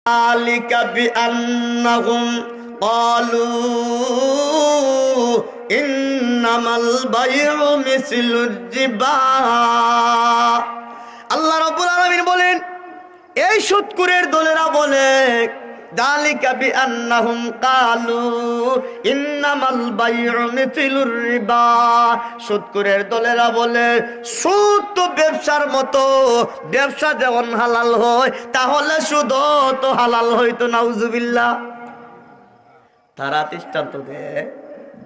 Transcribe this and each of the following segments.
যালিকা বিআন্নাহুম ক্বালু ইন্নামাল বাইউ মিসলুর রিবা। আল্লাহ রাব্বুল আলামিন বলেন, এই সুদখোরের দলেরা বলে, যালিকা বিআন্নাহুম ক্বালু ইন্নামাল বাইউ মিসলুর রিবা। সুদখোরের দলেরা বলে, সুদ তো ব্যবসার মতো, ব্যবসা যেমন হালাল হয় তাহলে সুদও তো হালাল হইতো। নাউজুবিল্লাহ। তারা দৃষ্টান্ত দেয়,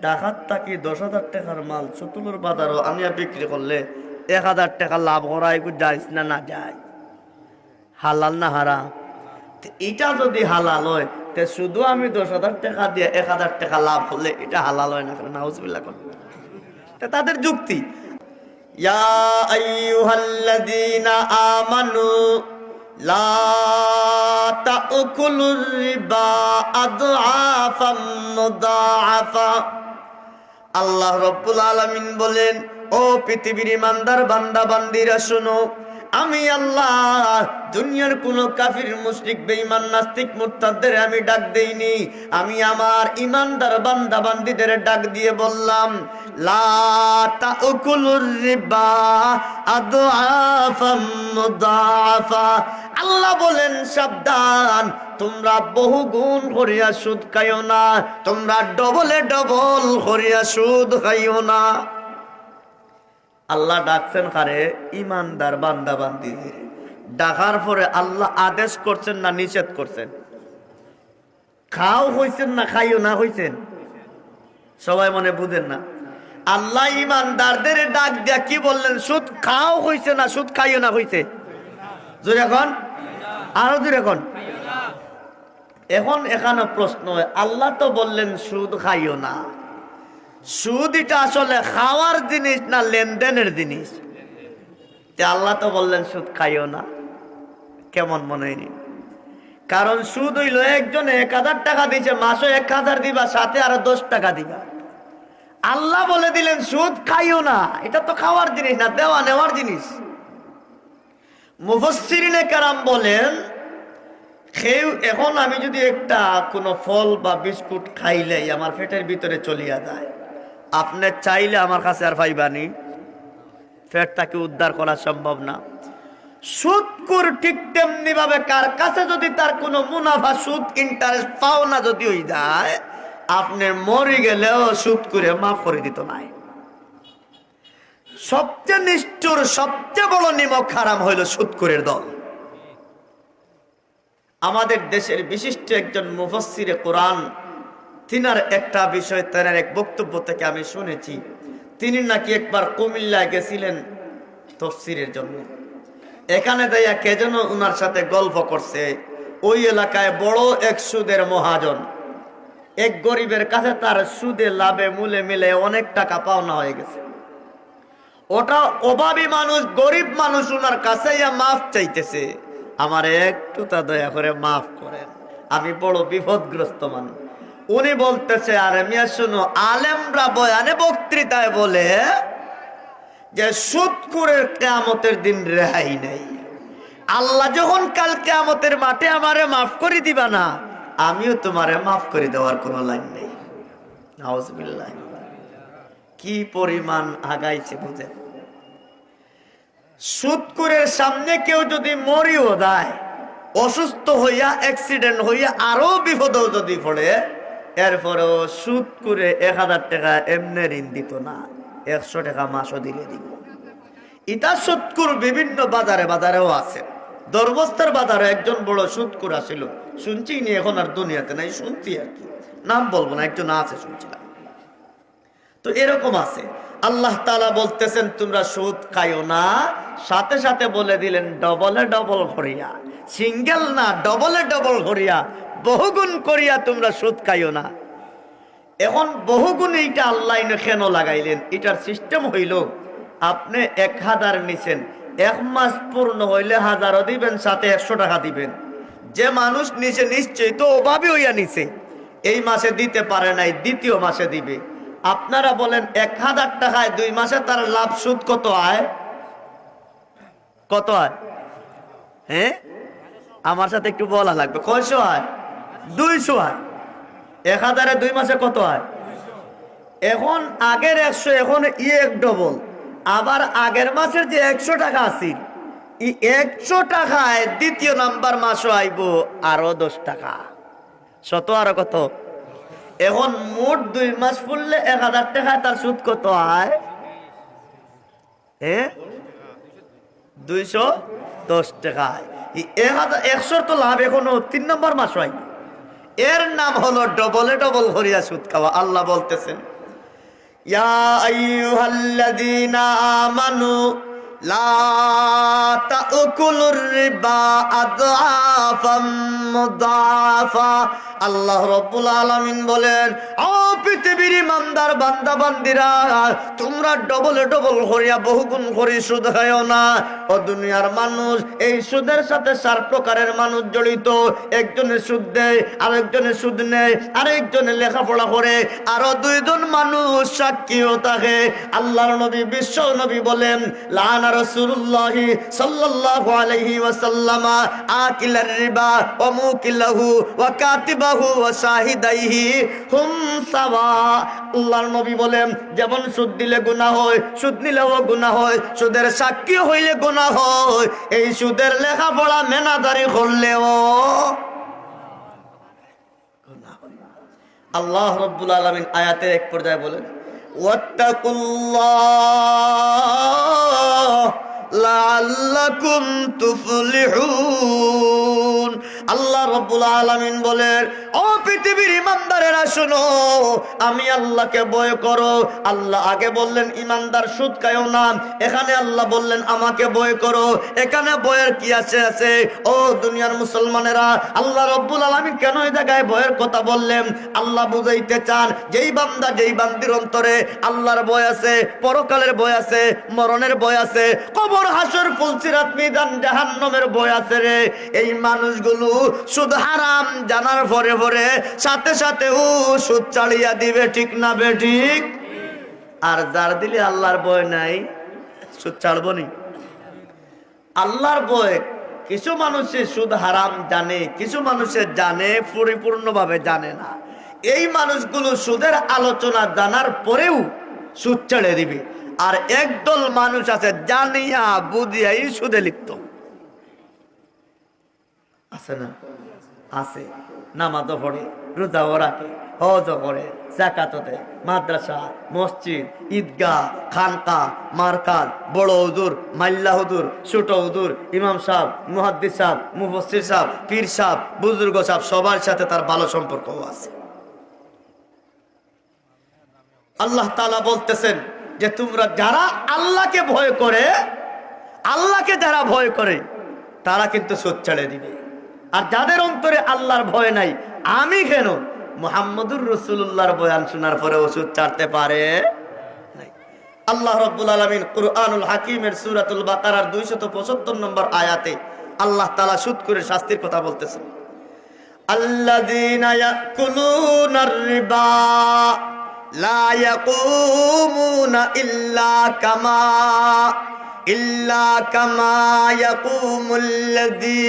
ডাকাত তাকে 10,000 টাকার মাল চতুলোর বাজারও আনিয়া বিক্রি করলে 1,000 টাকা লাভ করা একটু যাইস না? না যায়। হালাল না হারাম? এটা যদি হালাল হয় তে শুধু আমি 10,000 টাকা দিয়ে 1,000 টাকা লাভ হলে এটা হালাল হয় না কেন? নাউজুবিল্লাহ। তাদের যুক্তি, ইয়া আইয়ুহাল্লাযীনা আমানু লা তাকুলুর রিবা আদআফাম মুদাআফা। আল্লাহ রাব্বুল আলামিন বলেন, ও পৃথিবীর ইমানদার বান্দা বান্দিরা শোনো, আমি আল্লাহ দুনিয়ার কোন কাফির মুশরিক বেঈমান নাস্তিক মুরতাদদের আমি ডাক দেইনি। আমি আমার ইমানদার বান্দা বান্দীদের ডাক দিয়ে বললাম, লা তাকুলুর রিবা আদআফাম মুদাআফা। আল্লাহ বলেন, সাবধান, তোমরা বহুগুণ করিয়া সুদ খাইও না, তোমরা ডবলে ডবল করিয়া সুদ খাইও না। আল্লাহ ডাকছেন কারে? ইমানদার বান্দা বান্দিদের। ডাকার পরে আল্লাহ আদেশ করছেন না নিষেধ করছেন? খাও হইছেন না খাইও না হইছেন? সবাই মনে বুঝেন না? আল্লাহ ইমানদারদের ডাক দিয়া কি বললেন? সুদ খাও হইছে না সুদ খাইও না হইছে? জোরে এখন, আরো জোরে এখন। এখন এখানে প্রশ্ন, আল্লাহ তো বললেন সুদ খাইও না। সুদ এটা আসলে খাওয়ার জিনিস না লেনদেনের জিনিস? আল্লাহ তো বললেন সুদ খাইও না। কেমন মনে হয়নি? কারণ সুদ হইল, একজনে 1,000 টাকা দিছে, মাসে 1,000 দিবা, সাথে আরো 10 টাকা দিবা। আল্লাহ বলে দিলেন সুদ খাইও না। এটা তো খাওয়ার জিনিস না, দেওয়া নেওয়ার জিনিস। মুফাসসিরিনে কেরাম বলেন, এখন আমি যদি একটা কোনো ফল বা বিস্কুট খাইলেই আমার পেটের ভিতরে চলিয়া যায়, আপনি চাইলে আমার কাছে আর পাইবানি? পেটটাকে উদ্ধার করা সম্ভব না। সুদখোর ঠিক তেমনি ভাবে কার কাছে যদি তার কোনো মুনাফা, সুদ, ইন্টারেস্ট পাওনা যদি হয়ে যায়, আপনি মরে গেলেও সুদ করে মাফ করে দিত নাই। সবচেয়ে নিষ্ঠুর, সবচেয়ে বড় নিমক হারাম হইল সুদখোরের দল। আমাদের দেশের বিশিষ্ট একজন মুফাসসিরে কোরআন, তিনার একটা বিষয়, তার এক বক্তব্য থেকে আমি শুনেছি, তিনি নাকি একবার কুমিল্লায় গেছিলেন তাফসীরের জন্য। এখানে যাইয়া কে যেন উনার সাথে গল্প করছে। ওই এলাকায় বড় এক সুদের মহাজন, এক গরিবের কাছে তার সুদে লাভে মূলে মিলে অনেক টাকা পাওনা হয়ে গেছে। ওটা অভাবী মানুষ, গরিব মানুষ, উনার কাছে মাফ চাইতেছে, আমার একটু তা দয়া করে মাফ করেন, আমি বড় বিপদগ্রস্ত মানুষ। উনি বলতেছে, আরে মিয়া শুনো, আলেমরা বয়ানে বক্তৃতায় বলে যে সুদখোরের কিয়ামতের দিন রেহাই নেই। আল্লাহ যখন কাল কিয়ামতের মাঠে আমারে মাফ করে দিবা না, আমিও তোমারে মাফ করে দেওয়ার কোনো লাইন নেই। নাউজুবিল্লাহ। কি পরিমাণ আগাইছে বুঝেন? সুদখোরের সামনে কেউ যদি মরিও দেয়, অসুস্থ হইয়া, অ্যাক্সিডেন্ট হইয়া আরো বিপদেও যদি পড়ে, এরপরেও সুদখোরে 1,000 টাকা এমনি ঋণ দিত না, 100 টাকা মাসও দিয়ে দিব। এটা সুদখোর বিভিন্ন বাজারে বাজারেও আছে। দরবস্তার বাজারে একজন বড় সুদখোর আসিল, শুনছি নি, এখন আর দুনিয়াতে নাই, শুনছি আর কি, নাম বলবো না, একজন আছে শুনছিলাম। তো এরকম আছে। আল্লাহ তাআলা বলতেছেন তোমরা সুদ খাইও না, সাথে সাথে বলে দিলেন ডবলে ডবল করিয়া, সিঙ্গেল না, ডবলে ডবল করিয়া, বহুগুণ করিয়া তোমরা সুদ খাইও না। এখন বহুগুণ এইটা আল্লাহ কেন লাগাইলেন? এটার সিস্টেম হইল, আপনি 1,000 নিছেন, 1 মাস পূর্ণ হইলে 1000 দিবেন, সাথে 100 টাকা দিবেন। যে মানুষ নিচে নিশ্চয়ই তো অভাবী হইয়া নিছে, এই মাসে দিতে পারে নাই, দ্বিতীয় মাসে দিবে। আপনারা বলেন 1,000 টাকায় 2 মাসে তার লাভ সুদ কত হয়? কত হয়? হ্যাঁ, আমার সাথে একটু বলা লাগবে। কয়শো হয়? 200 হয়। 1000-এ 2 মাসে কত হয়? এখন আগের 100 এখন এক ডবল। আবার আগের মাসের যে 100 টাকা আছে, এই 100 টাকায় দ্বিতীয় নাম্বার মাসও আইব আরো 10 টাকা। শত আরো কত? এখন মোট 2 মাস পড়লে 1000 টাকায় তার সুদ কত হয়? 210 টাকায়। 100 তো লাভ এখনো 3 নম্বর মাস হয়। এর নাম হলো ডবলে ডবল করিয়া সুদ খাওয়া। আল্লাহ বলতেছেন, ইয়া আইয়ুহাল্লাযীনা আমানু লা তাকুলুর রিবা আদআফাম মুদাআফা। আল্লাহ রাব্বুল আলামিন বলেন, ও পৃথিবীর ইমানদার বান্দা বান্দিরা, তোমরা ডবলে ডবল করিয়া বহুগুণ করে সুদ খায়ও না। ও দুনিয়ার মানুষ, এই সুদের সাথে 4 প্রকারের মানুষ জড়িত। একজনে সুদ দেয়, আরেকজনে সুদ নেয়, আরেকজনে লেখাপড়া করে, আরো 2 জন মানুষ সাক্ষীও থাকে। আল্লাহর নবী বিশ্ব নবী বলেন, লানা রাসূলুল্লাহ সাল্লাল্লাহু আলাইহি ওয়াসাল্লাম আকিলার রিবা ওয়া মুকিলাহু ওয়া কাতিবাহু ওয়া শাহিদাইহি হুম সাওয়া। আল্লাহর নবী বলেন, যেমন সুদ দিলে গুনাহ হয়, সুদ নিলেও গুনাহ হয়, সুদের সাক্ষী হইলে গুনাহ হয়, এই সুদের লেখাপড়া মেনাদারি করলেও গুনাহ হয়। আল্লাহ রাব্বুল আলামিন আয়াতের এক পর্যায়ে বলেন, ওয়াত্তাকুল্লাহ লাআল্লাকুম তুফলিহুন। আল্লাহ রাব্বুল আলামিন বলেন, ও পৃথিবীর ইমানদারেরা শোনো, আমি আল্লাহকে ভয় করো। আল্লাহ আগে বললেন ইমানদার সুদ খায়ও না, এখানে আল্লাহ বললেন আমাকে ভয় করো। এখানে ভয়ের কি আছে? ও দুনিয়ার মুসলমানেরা, আল্লাহ রাব্বুল আলামিন কেন এই জায়গায় ভয়ের কথা বললেন? আল্লাহ বুঝাইতে চান, যেই বান্দা যেই বান্দির অন্তরে আল্লাহর ভয় আছে, পরকালের ভয় আছে, মরণের ভয় আছে, কবর হাসর ফুলসিরাত মিজান জাহান্নামের ভয় আছে রে, এই মানুষগুলো সুদ হারাম জানার পরে পরে সাথে সাথে সুদ চালিয়ে দিবে। ঠিক না বে ঠিক? আর যার দিলে আল্লাহর ভয় নাই, সুদ ছাড়বো নি? আল্লাহর ভয় কিছু মানুষের সুদ হারাম জানে, কিছু মানুষের জানে, পরিপূর্ণভাবে জানে না। এই মানুষগুলো সুদের আলোচনা জানার পরেও সুদ ছেড়ে দিবে। আর একদল মানুষ আছে জানিয়া বুঝিয়াই সুদে লিপ্ত আছে না? আছে। নামাজও পড়ে, রোজাও রাখে, হজও করে, যাকাত দেয়, মাদ্রাসা, মসজিদ, ঈদগাহ, খানকা, মারকাজ, বড় হুজুর, মাল্লা হুজুর, ছোট হুজুর, ইমাম সাহেব, মুহাদ্দিস সাহেব, মুফাসসির সাহেব, পীর সাহেব, বুজুর্গ সাহেব, সবার সাথে তার ভালো সম্পর্কও আছে। আল্লাহ তাআলা বলতেছেন যে তোমরা যারা আল্লাহকে ভয় করে, আল্লাহকে যারা ভয় করে তারা কিন্তু সুদ ছেড়ে দিবে। আর যাদের অন্তরে আল্লাহর ভয় নাই, আমি কেন মুহাম্মদুর রাসূলুল্লাহর বয়ান শোনার পরে সুদ ছাড়তে পারে নাই? আল্লাহ রাব্বুল আলামিন কুরআনুল হাকিমের সূরাতুল বাকারার 275 নম্বর আয়াতে আল্লাহ তাআলা সুদ করে শাস্তির কথা বলতেছেন। আল্লাযীনা ইয়াকুলুনার রিবা লা ইয়াকুমুনা ইল্লা কামা ইয়াকুমুল্লাযী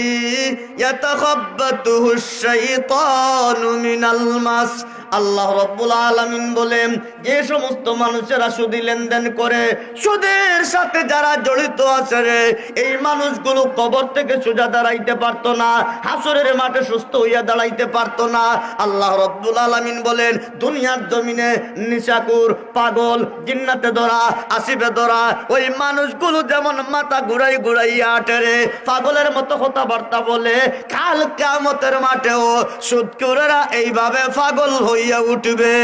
ইয়াতাখাব্বাতুহুশ শাইতানু মিনাল মাস। আল্লাহ রাব্বুল আলামিন বলেন, যে সমস্ত মানুষেরা সুদী লেনদেন করে, সুদের সাথে যারা জড়িত আছে রে, এই মানুষগুলো কবর থেকে সোজা দাঁড়াইতে পারতো না, হাসরের মাঠে সুস্থ হইয়া দাঁড়াইতে পারতো না। আল্লাহ রাব্বুল আলামিন বলেন, দুনিয়ার জমিনে নিশাকুর, পাগল, জিন্নাতে ধরা, আসিবে ধরা, ওই মানুষগুলো যেমন মাথা ঘুরাই ঘুরাইয়া আটে রে, পাগলের মতো কথাবার্তা বলে, কাল কিয়ামতের মাঠেও সুদখোরেরা এইভাবে পাগল হইয়া উঠবে,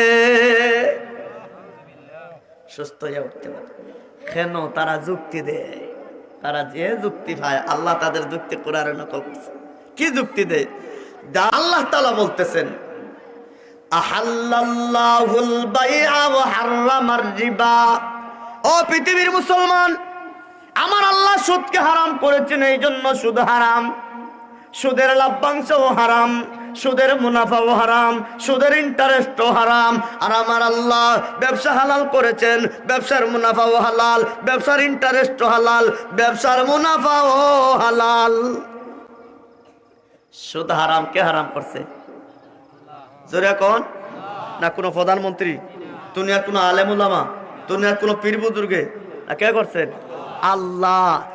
সুস্থ হইয়া উঠতে পারবে। কেন? তারা যুক্তি দেয়। তারা যে যুক্তি পায়, আল্লাহ তাদের যুক্তি কোরআনে নকল করছে। কি যুক্তি দেয়? আল্লাহ তাআলা বলতেছেন, আহাল্লাল্লাহুল বাইআ ওয়া হাররামার রিবা। ও পৃথিবীর মুসলমান, আমার আল্লাহ সুদকে হারাম করেছেন, এই জন্য সুদ হারাম। সুদের লভ্যাংশও হারাম, সুদের মুনাফাও হারাম, সুদের ইন্টারেস্টও হারাম। আর আমার আল্লাহ ব্যবসা হালাল করেছেন, ব্যবসার মুনাফাও হালাল, ব্যবসার ইন্টারেস্টও হালাল, ব্যবসার মুনাফাও হালাল। সুদ হারাম, কে হারাম করছে? জোরে কোন? না কোনো প্রধানমন্ত্রী, দুনিয়ার কোনো আলেম উলামা, দুনিয়ার কোনো পীর বুজুর্গে? কে করছেন? আল্লাহ।